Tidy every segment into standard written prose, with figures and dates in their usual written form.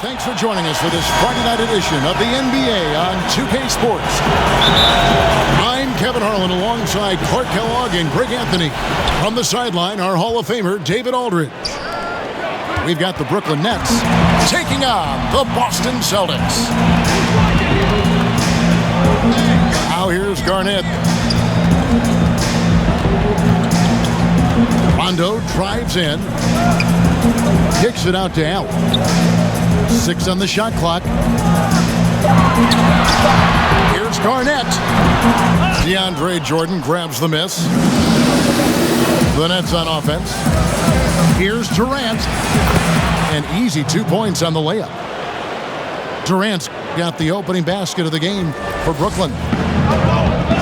Thanks for joining us for this Friday night edition of the NBA on 2K Sports. I'm Kevin Harlan alongside Clark Kellogg and Greg Anthony. From the sideline, our Hall of Famer, David Aldridge. We've got the Brooklyn Nets taking on the Boston Celtics. Now here's Garnett. Rondo drives in. Kicks it out to Allen. 6 on the shot clock. Here's Garnett. DeAndre Jordan grabs the miss. The Nets on offense. Here's Durant. An easy 2 points on the layup. Durant's got the opening basket of the game for Brooklyn.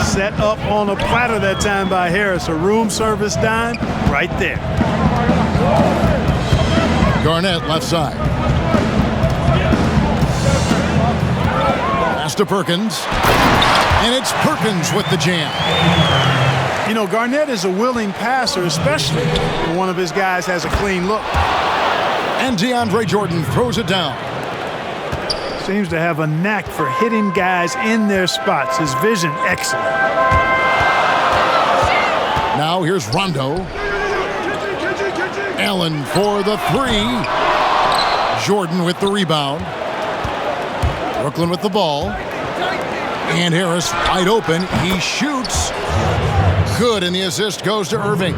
Set up on a platter that time by Harris. A room service dime right there. Garnett left side. Pass to Perkins. And it's Perkins with the jam. You know, Garnett is a willing passer, especially when one of his guys has a clean look. And DeAndre Jordan throws it down. Seems to have a knack for hitting guys in their spots. His vision, excellent. Now here's Rondo. Allen for the 3. Jordan with the rebound. Brooklyn with the ball. And Harris wide open. He shoots. Good, and the assist goes to Irving.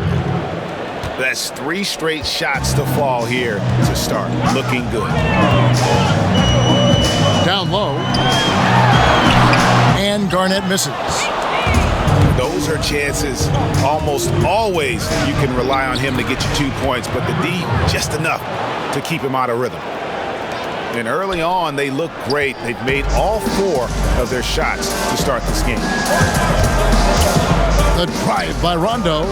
That's 3 straight shots to fall here to start. Looking good. Down low. And Garnett misses. Those are chances almost always you can rely on him to get you 2 points, but the D just enough to keep him out of rhythm. And early on, they look great. They've made all 4 of their shots to start this game. The drive by Rondo.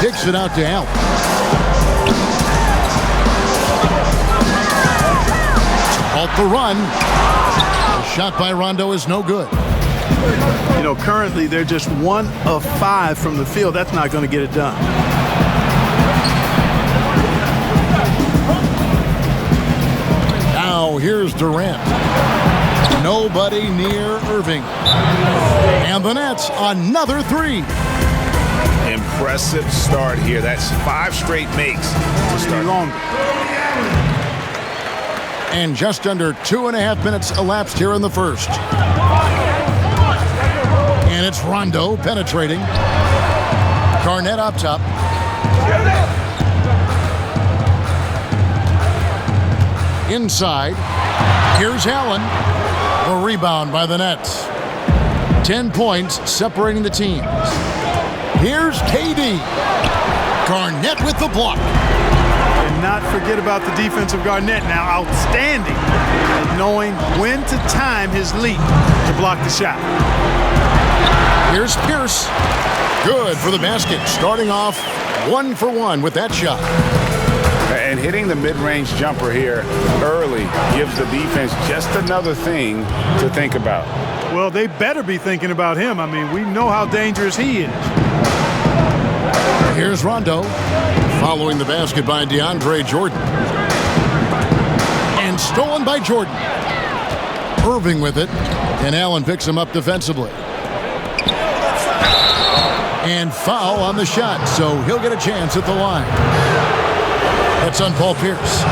Kicks it out to Allen. Off the run. The shot by Rondo is no good. You know, currently they're just 1 of 5 from the field. That's not going to get it done. Now here's Durant. Nobody near Irving. And the Nets, another 3. Impressive start here. That's 5 straight makes to start longer. And just under 2.5 minutes elapsed here in the first. And it's Rondo penetrating. Garnett up top. Inside. Here's Allen. A rebound by the Nets. 10 points separating the teams. Here's KD. Garnett with the block. And not forget about the defense of Garnett now. Outstanding at knowing when to time his leap to block the shot. Here's Pierce. Good for the basket. Starting off 1 for 1 with that shot. And hitting the mid-range jumper here early gives the defense just another thing to think about. Well, they better be thinking about him. I mean, we know how dangerous he is. Here's Rondo. Following the basket by DeAndre Jordan. And stolen by Jordan. Irving with it. And Allen picks him up defensively. And foul on the shot, so he'll get a chance at the line. That's on Paul Pierce.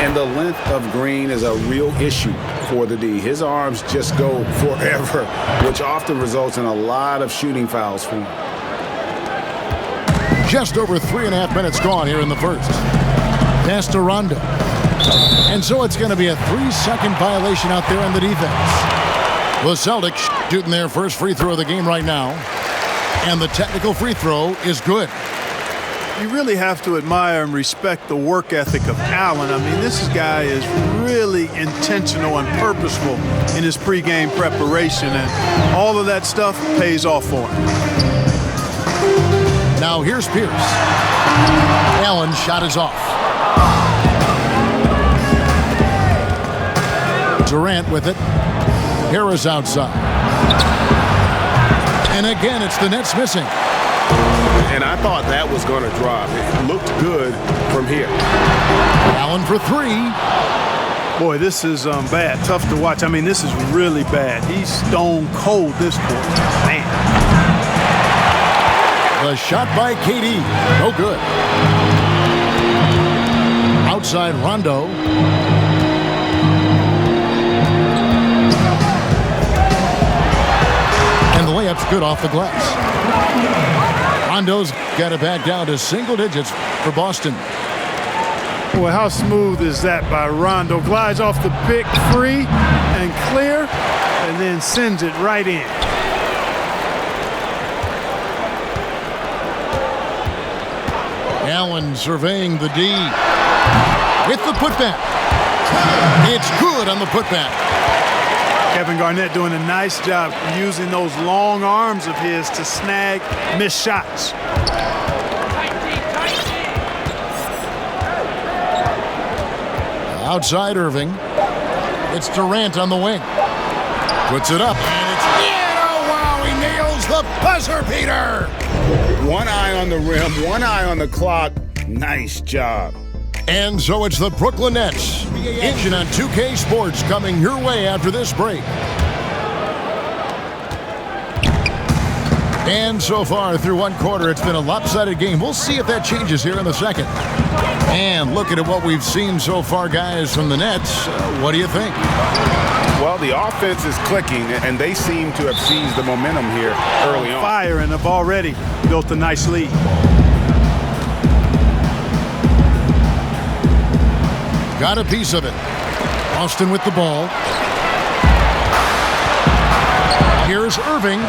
And the length of Green is a real issue for the D. His arms just go forever, which often results in a lot of shooting fouls for him. Just over 3.5 minutes gone here in the first. Pass to Rondo. And so it's going to be a 3-second violation out there on the defense. The Celtics shooting their first free throw of the game right now. And the technical free throw is good. You really have to admire and respect the work ethic of Allen. I mean, this guy is really intentional and purposeful in his pregame preparation, and all of that stuff pays off for him. Now here's Pierce. Allen's shot is off. Durant with it. Harris outside. And again, it's the Nets missing. And I thought that was going to drop. It looked good from here. Allen for 3. Boy, this is bad. Tough to watch. I mean, this is really bad. He's stone cold this quarter. Man. The shot by KD. No good. Outside Rondo. And the layup's good off the glass. Rondo's got it back down to single digits for Boston. Boy, how smooth is that by Rondo? Glides off the pick free and clear, and then sends it right in. Allen surveying the D with the putback. It's good on the putback. Kevin Garnett doing a nice job using those long arms of his to snag missed shots. Outside Irving. It's Durant on the wing. Puts it up. And it's in. Oh, wow. He nails the buzzer beater. One eye on the rim, one eye on the clock. Nice job. And so it's the Brooklyn Nets. Action on 2K Sports coming your way after this break. And so far through one quarter, it's been a lopsided game. We'll see if that changes here in the second. And looking at what we've seen so far, guys, from the Nets, what do you think? Well, the offense is clicking, and they seem to have seized the momentum here early on. Fire and have already built a nice lead. Got a piece of it. Austin with the ball. Here's Irving.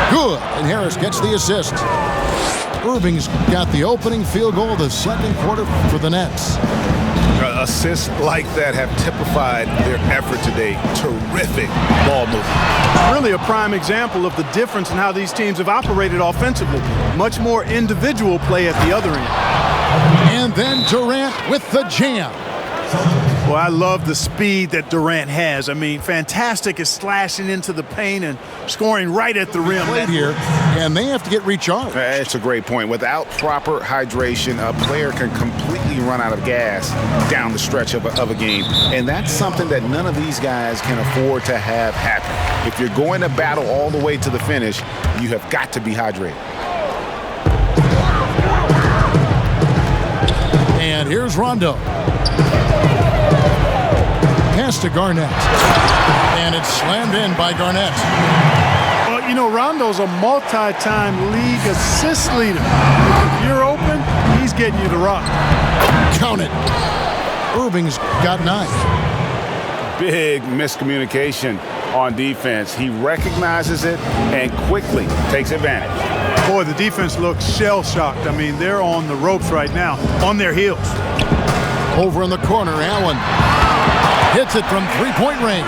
Good. And Harris gets the assist. Irving's got the opening field goal of the second quarter for the Nets. Assists like that have typified their effort today. Terrific ball movement. Really a prime example of the difference in how these teams have operated offensively. Much more individual play at the other end. And then Durant with the jam. Well, I love the speed that Durant has. I mean, fantastic at slashing into the paint and scoring right at the rim. Played here, and they have to get recharged. It's a great point. Without proper hydration, a player can completely run out of gas down the stretch of a game. And that's something that none of these guys can afford to have happen. If you're going to battle all the way to the finish, you have got to be hydrated. And here's Rondo. Pass to Garnett. And it's slammed in by Garnett. Well, you know, Rondo's a multi-time league assist leader. If you're open, he's getting you the rock. Count it. Irving's got 9. Big miscommunication on defense. He recognizes it and quickly takes advantage. Boy, the defense looks shell-shocked. I mean, they're on the ropes right now, on their heels. Over in the corner, Allen hits it from three-point range.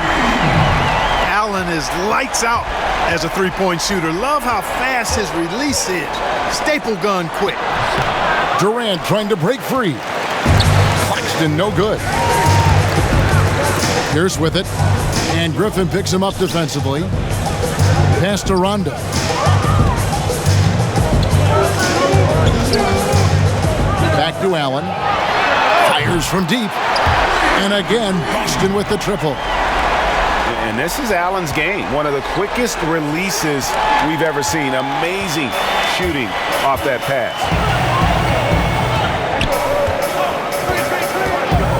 Allen is lights out as a three-point shooter. Love how fast his release is. Staple gun quick. Durant trying to break free. Claxton no good. Pierce with it. And Griffin picks him up defensively. Pass to Rondo. Back to Allen. Fires from deep. And again, Boston with the triple. And this is Allen's game. One of the quickest releases we've ever seen. Amazing shooting off that pass.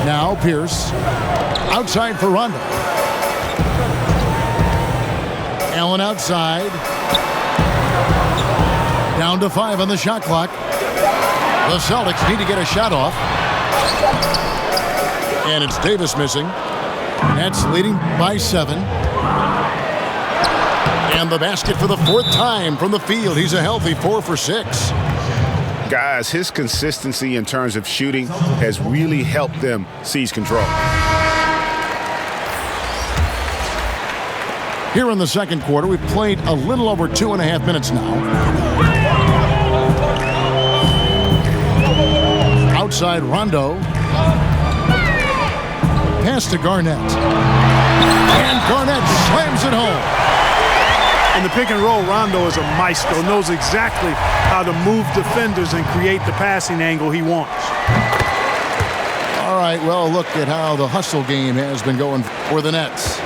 Now Pierce. Outside for Rondo. Allen outside. Down to 5 on the shot clock. The Celtics need to get a shot off. And it's Davis missing. Nets leading by 7. And the basket for the 4th time from the field. He's a healthy 4 for 6. Guys, his consistency in terms of shooting has really helped them seize control. Here in the second quarter, we've played a little over 2.5 minutes now. Outside Rondo. Pass to Garnett. And Garnett slams it home. In the pick and roll, Rondo is a maestro, knows exactly how to move defenders and create the passing angle he wants. All right, right, well, look at how the hustle game has been going for the Nets.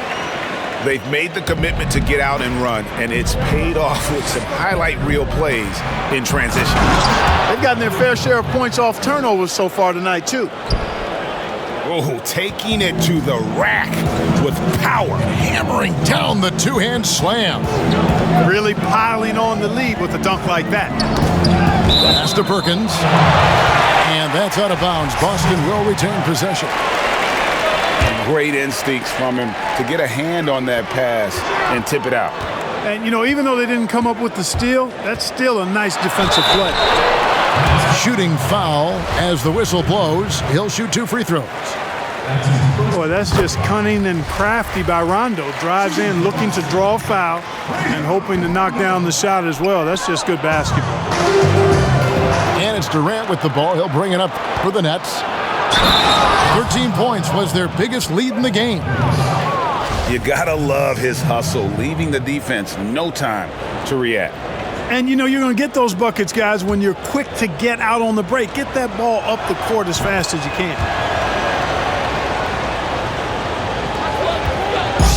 They've made the commitment to get out and run, and it's paid off with some highlight reel plays in transition. They've gotten their fair share of points off turnovers so far tonight, too. Oh, taking it to the rack with power. Hammering down the two-hand slam. Really piling on the lead with a dunk like that. Pass to Perkins. And that's out of bounds. Boston will retain possession. Great instincts from him to get a hand on that pass and tip it out. And, you know, even though they didn't come up with the steal, that's still a nice defensive play. Shooting foul as the whistle blows. He'll shoot 2 free throws. Boy, that's just cunning and crafty by Rondo. Drives in looking to draw a foul and hoping to knock down the shot as well. That's just good basketball. And it's Durant with the ball. He'll bring it up for the Nets. 13 points was their biggest lead in the game. You gotta love his hustle, leaving the defense no time to react. And, you know, you're going to get those buckets, guys, when you're quick to get out on the break. Get that ball up the court as fast as you can.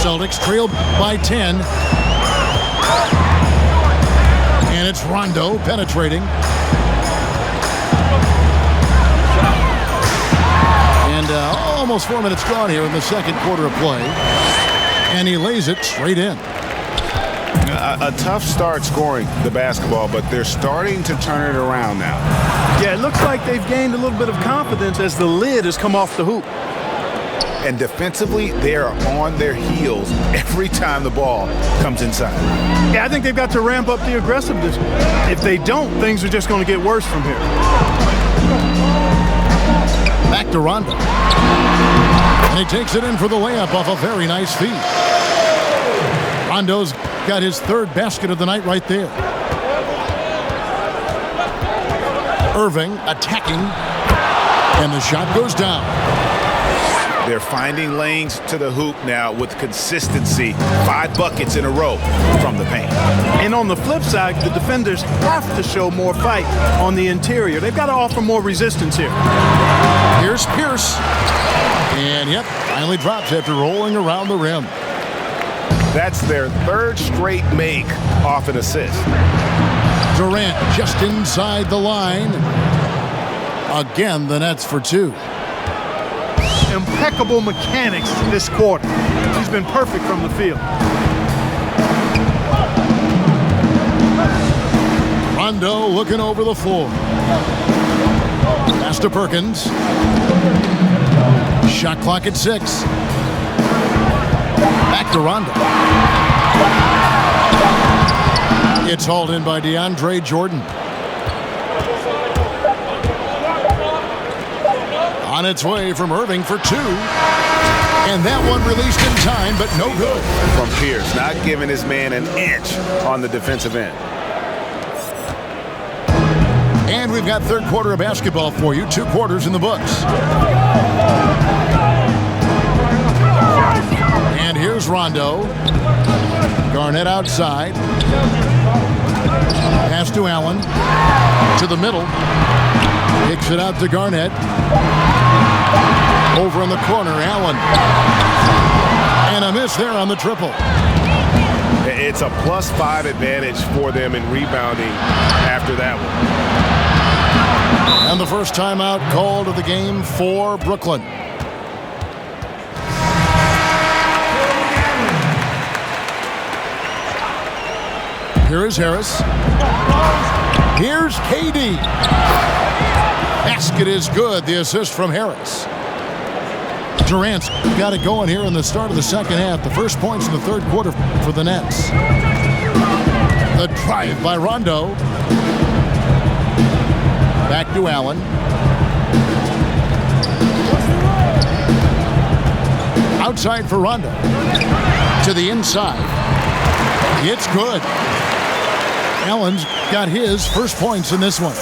Celtics trail by 10. And it's Rondo penetrating. And almost 4 minutes gone here in the second quarter of play. And he lays it straight in. A tough start scoring the basketball, but they're starting to turn it around now. Yeah, it looks like they've gained a little bit of confidence as the lid has come off the hoop. And defensively, they are on their heels every time the ball comes inside. Yeah, I think they've got to ramp up the aggressiveness. If they don't, things are just going to get worse from here. Back to Rondo. And he takes it in for the layup off a very nice feed. Rondo's got his third basket of the night right there. Irving attacking, and the shot goes down. They're finding lanes to the hoop now with consistency. 5 buckets in a row from the paint. And on the flip side, the defenders have to show more fight on the interior. They've got to offer more resistance here. Here's Pierce. And, yep, finally drops after rolling around the rim. That's their 3rd straight make off an assist. Durant just inside the line. Again, the Nets for 2. Impeccable mechanics this quarter. He's been perfect from the field. Rondo looking over the floor. Pass to Perkins. Shot clock at 6. Back to Rondo. It's hauled in by DeAndre Jordan. On its way from Irving for 2. And that one released in time, but no good. From Pierce, not giving his man an inch on the defensive end. And we've got third quarter of basketball for you. 2 quarters in the books. And here's Rondo. Garnett outside. Pass to Allen. To the middle. Kicks it out to Garnett. Over in the corner, Allen. And a miss there on the triple. It's a +5 advantage for them in rebounding after that one. And the first timeout called of the game for Brooklyn. Here is Harris. Here's KD. Basket is good. The assist from Harris. Durant's got it going here in the start of the second half. The first points in the third quarter for the Nets. The drive by Rondo. Back to Allen. Outside for Rondo. To the inside. It's good. Allen's got his first points in this one.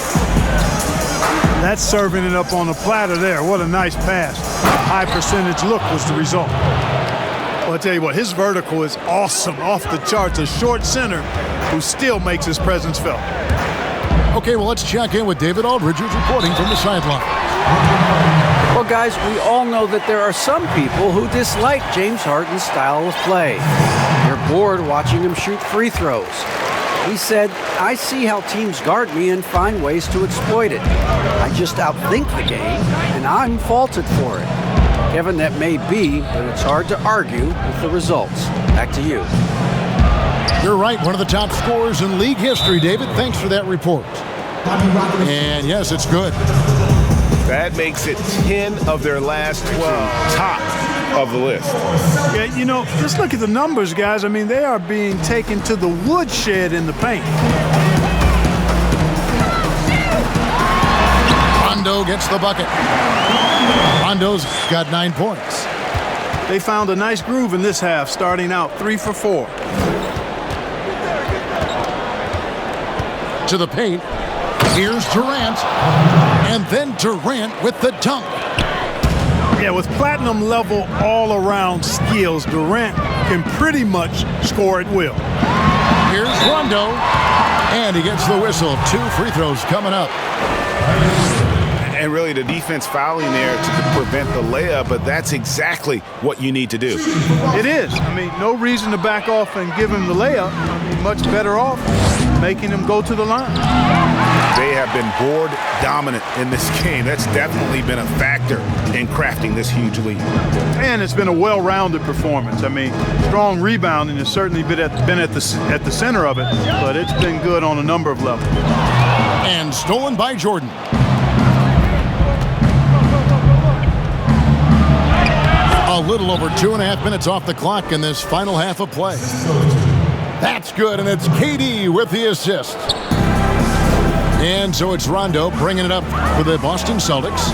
That's serving it up on a platter there. What a nice pass. A high percentage look was the result. Well, I'll tell you what, his vertical is awesome, off the charts. A short center who still makes his presence felt. Okay, well, let's check in with David Aldridge, who's reporting from the sideline. Well, guys, we all know that there are some people who dislike James Harden's style of play. They're bored watching him shoot free throws. He said, "I see how teams guard me and find ways to exploit it. I just outthink the game, and I'm faulted for it." Kevin, that may be, but it's hard to argue with the results. Back to you. You're right, one of the top scorers in league history, David. Thanks for that report. And yes, it's good. That makes it 10 of their last 12, top of the list. Yeah, you know, just look at the numbers, guys. I mean, they are being taken to the woodshed in the paint. Rondo gets the bucket. Rondo's got 9 points. They found a nice groove in this half, starting out 3 for 4. To the paint. Here's Durant. And then Durant with the dunk. Yeah, with platinum level all-around skills, Durant can pretty much score at will. Here's Rondo. And he gets the whistle. 2 free throws coming up. And really the defense fouling there to prevent the layup, but that's exactly what you need to do. It is. I mean, no reason to back off and give him the layup. I mean, much better off making him go to the line. They have been board dominant in this game. That's definitely been a factor in crafting this huge lead. And it's been a well-rounded performance. I mean, strong rebounding has certainly been at the center of it, but it's been good on a number of levels. And stolen by Jordan. A little over 2.5 minutes off the clock in this final half of play. That's good, and it's KD with the assist. And so it's Rondo bringing it up for the Boston Celtics.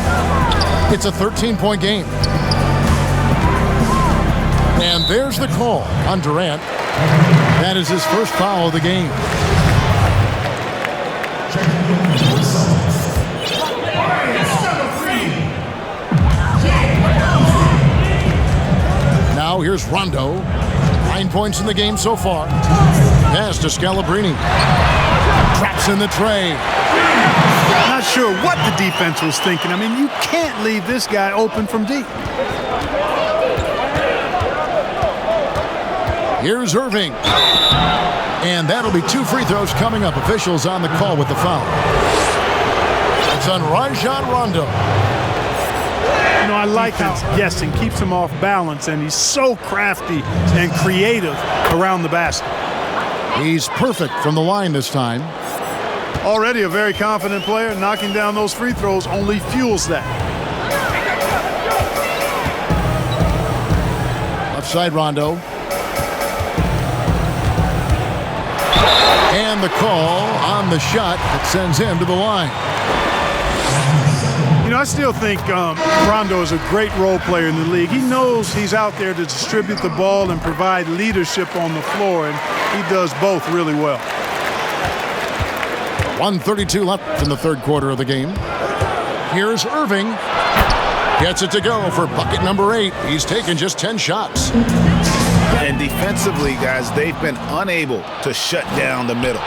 It's a 13-point game. And there's the call on Durant. That is his first foul of the game. Now here's Rondo. 9 points in the game so far. Pass to Scalabrine. Traps in the tray. Not sure what the defense was thinking. I mean, you can't leave this guy open from deep. Here's Irving. And that'll be 2 free throws coming up. Officials on the call with the foul. It's on Rajon Rondo. You know, I like his guessing. Keeps him off balance, and he's so crafty and creative around the basket. He's perfect from the line this time. Already a very confident player. Knocking down those free throws only fuels that. Left side Rondo. And the call on the shot that sends him to the line. You know, I still think Rondo is a great role player in the league. He knows he's out there to distribute the ball and provide leadership on the floor, and he does both really well. 1:32 left in the third quarter of the game. Here's Irving. Gets it to go for bucket number 8. He's taken just 10 shots. And defensively, guys, they've been unable to shut down the middle.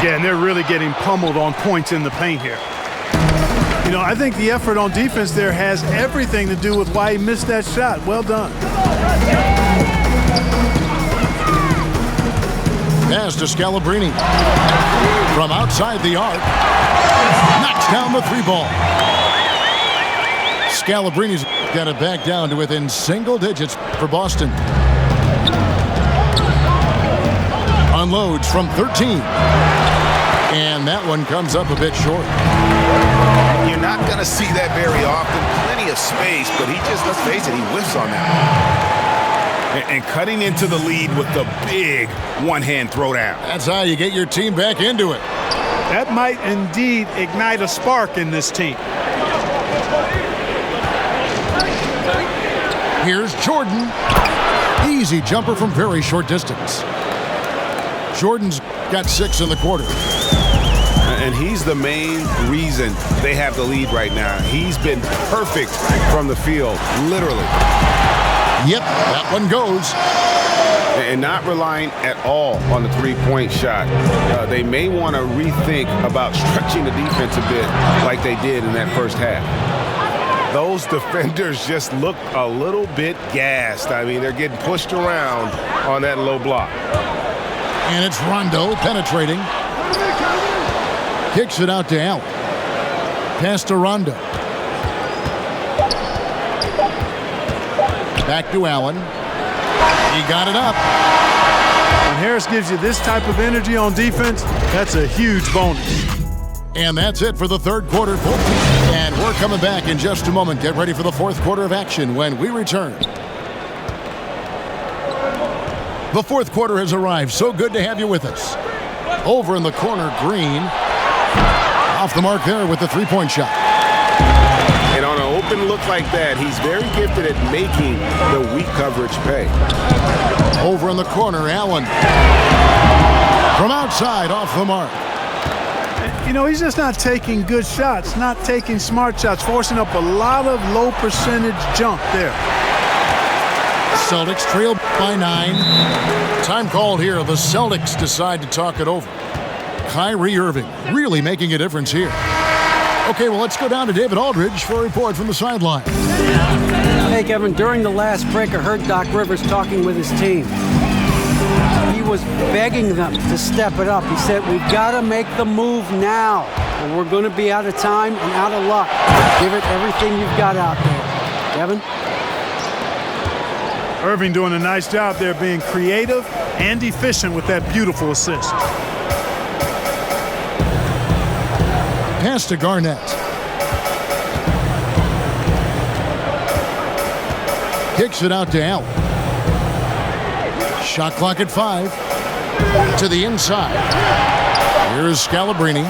Yeah, and they're really getting pummeled on points in the paint here. You know, I think the effort on defense there has everything to do with why he missed that shot. Well done. Pass to Scalabrine. From outside the arc. Knocks down the 3-ball. Scalabrine's got it back down to within single digits for Boston. Unloads from 13. And that one comes up a bit short. You're not going to see that very often. Plenty of space, but he just, let's face it, he whiffs on that. And cutting into the lead with the big one-hand throwdown. That's how you get your team back into it. That might indeed ignite a spark in this team. Here's Jordan. Easy jumper from very short distance. Jordan's got 6 in the quarter. And he's the main reason they have the lead right now. He's been perfect from the field, literally. Yep, that one goes. And not relying at all on the three-point shot. They may want to rethink about stretching the defense a bit like they did in that first half. those defenders just look a little bit gassed. I mean, they're getting pushed around on that low block. And it's Rondo penetrating. Kicks it out to Allen. Pass to Rondo. Back to Allen. He got it up. When Harris gives you this type of energy on defense, that's a huge bonus. And that's it for the third quarter, folks. And we're coming back in just a moment. Get ready for the fourth quarter of action when we return. The fourth quarter has arrived. So good to have you with us. Over in the corner, Green. Off the mark there with the three-point shot. And on an open look like that, he's very gifted at making the weak coverage pay. Over in the corner, Allen. From outside, off the mark. You know, he's just not taking good shots, not taking smart shots, forcing up a lot of low percentage jump there. Celtics trail by 9. Time called here. The Celtics decide to talk it over. Kyrie Irving really making a difference here. Okay, well, let's go down to David Aldridge for a report from the sideline. Hey, Kevin, during the last break, I heard Doc Rivers talking with his team. He was begging them to step it up. He said, we've got to make the move now, or we're going to be out of time and out of luck. Give it everything you've got out there. Kevin? Irving doing a nice job there, being creative and efficient with that beautiful assist. Pass to Garnett. Kicks it out to Allen. Shot clock at 5. To the inside. Here's Scalabrine.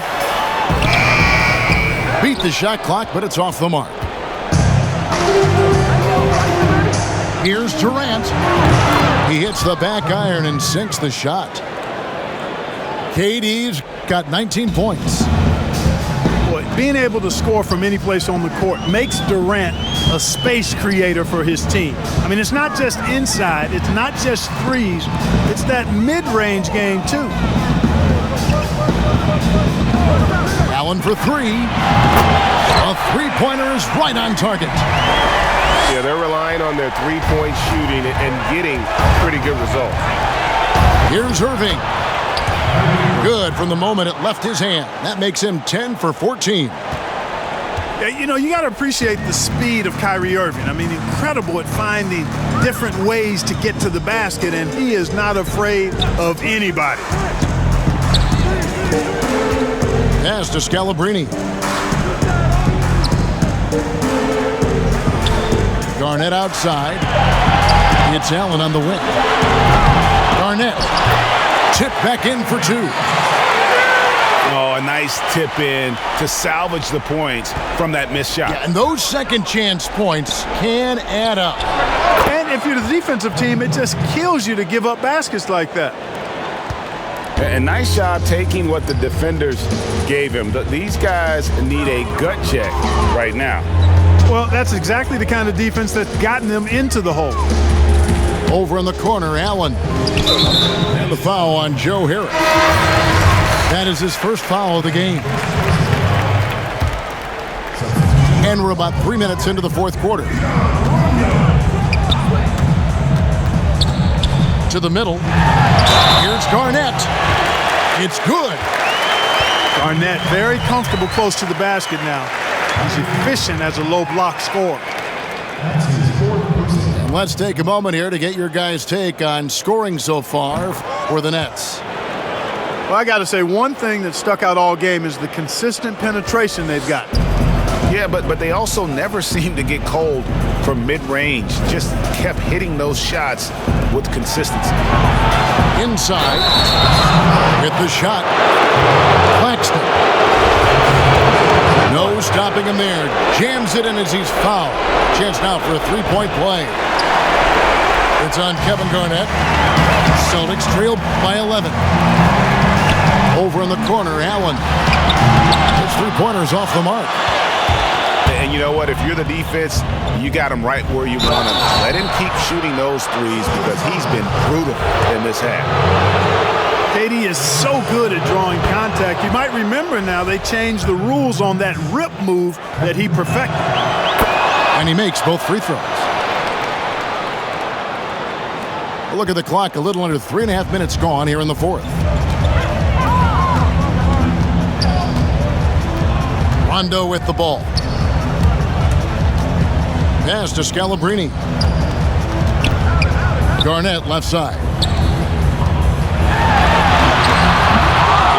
Beat the shot clock, but it's off the mark. Here's Durant. He hits the back iron and sinks the shot. KD's got 19 points. Boy, being able to score from any place on the court makes Durant a space creator for his team. I mean, it's not just inside, it's not just threes, it's that mid-range game too. Allen for 3. A three-pointer is right on target. Yeah, they're relying on their three-point shooting and getting pretty good results. Here's Irving. Good from the moment it left his hand. That makes him 10 for 14. Yeah, you know, you got to appreciate the speed of Kyrie Irving. I mean, incredible at finding different ways to get to the basket, and he is not afraid of anybody. Pass to Scalabrine. Garnett outside. It's Allen on the wing. Garnett. Tip back in for 2. Oh, a nice tip in to salvage the points from that missed shot. Yeah, and those second chance points can add up. And if you're the defensive team, it just kills you to give up baskets like that. And nice job taking what the defenders gave him. These guys need a gut check right now. Well, that's exactly the kind of defense that's gotten them into the hole. Over in the corner, Allen. And the foul on Joe Harris. That is his first foul of the game. And we're about 3 minutes into the fourth quarter. To the middle. Here's Garnett. It's good. Garnett very comfortable close to the basket now. He's efficient as a low block scorer. And let's take a moment here to get your guys' take on scoring so far for the Nets. Well, I got to say, one thing that stuck out all game is the consistent penetration they've got. Yeah, but they also never seem to get cold from mid-range. Just kept hitting those shots with consistency. Inside. Hit the shot. Claxton. No stopping him there. Jams it in as he's fouled. Chance now for a three-point play. It's on Kevin Garnett. Celtics trail by 11. Over in the corner, Allen. His three-pointer's off the mark. And you know what? If you're the defense, you got him right where you want him. Let him keep shooting those threes because he's been brutal in this half. KD is so good at drawing contact. You might remember now they changed the rules on that rip move that he perfected. And he makes both free throws. Look at the clock, a little under 3.5 minutes gone here in the fourth. Rondo with the ball. Pass to Scalabrine. Garnett left side.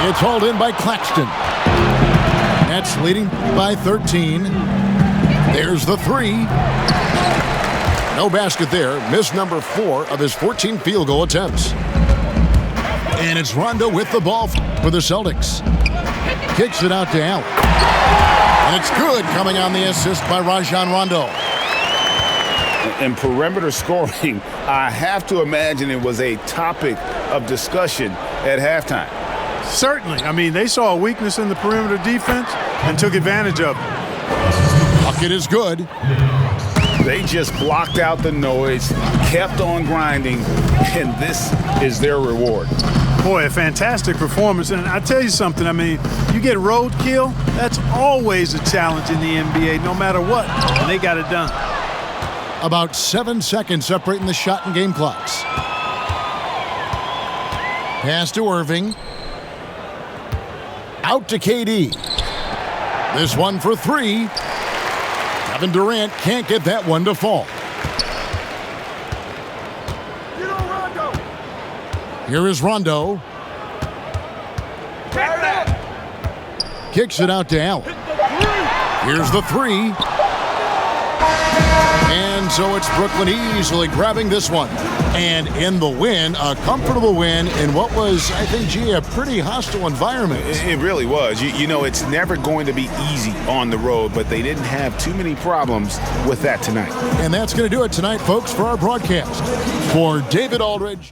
It's hauled in by Claxton. Nets leading by 13. There's the three. No basket there. Missed number 4 of his 14 field goal attempts. And it's Rondo with the ball for the Celtics. Kicks it out to Allen. And it's good, coming on the assist by Rajon Rondo. And perimeter scoring, I have to imagine it was a topic of discussion at halftime. Certainly. I mean, they saw a weakness in the perimeter defense and took advantage of it. Bucket is good. They just blocked out the noise, kept on grinding, and this is their reward. Boy, a fantastic performance. And I tell you something, I mean, you get roadkill, that's always a challenge in the NBA, no matter what. And they got it done. About 7 seconds separating the shot and game clocks. Pass to Irving. Out to KD. This one for 3. Kevin Durant can't get that one to fall. Here is Rondo. Kicks it out to Allen. Here's the 3. And so it's Brooklyn easily grabbing this one. And in the win, a comfortable win in what was, I think, a pretty hostile environment. It really was. You know, it's never going to be easy on the road, but they didn't have too many problems with that tonight. And that's going to do it tonight, folks, for our broadcast. For David Aldridge.